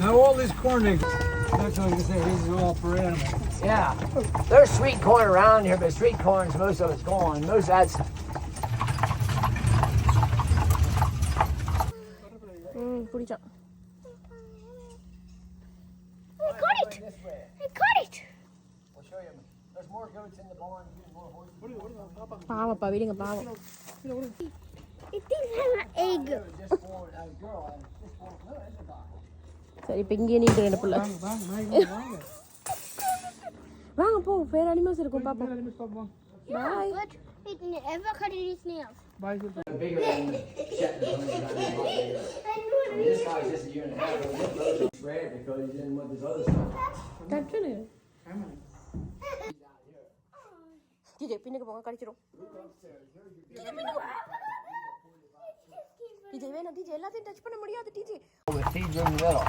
Now all these corn eggs, that's what I was gonna say, these are all for animals. Yeah. There's sweet corn around here, but sweet corn's most of it's gone. Most of that's 뿌리자. I got it! I got it! We'll show you. There's more goats in the barn. More horses. Palm, pa, biling a palm. It didn't have an egg. Just for a girl. Just for no, it's a guy. சரி இப்போ இங்கே நீட்டு ரெண்டு புள்ள வாங்க போ வேற animals இருக்கும் பாப்போம் பாய் it never cut its nails Bye. Bigger than Shetland. This guy's just a year and a half. It's red because he didn't want this other stuff. கட்டுனு டிஜே பின்னுக்கு போங்க கடிச்சிரும் டிஜே வேணா டிஜே எல்லாத்தையும் டச் பண்ண முடியாது DJ With feeds in the middle.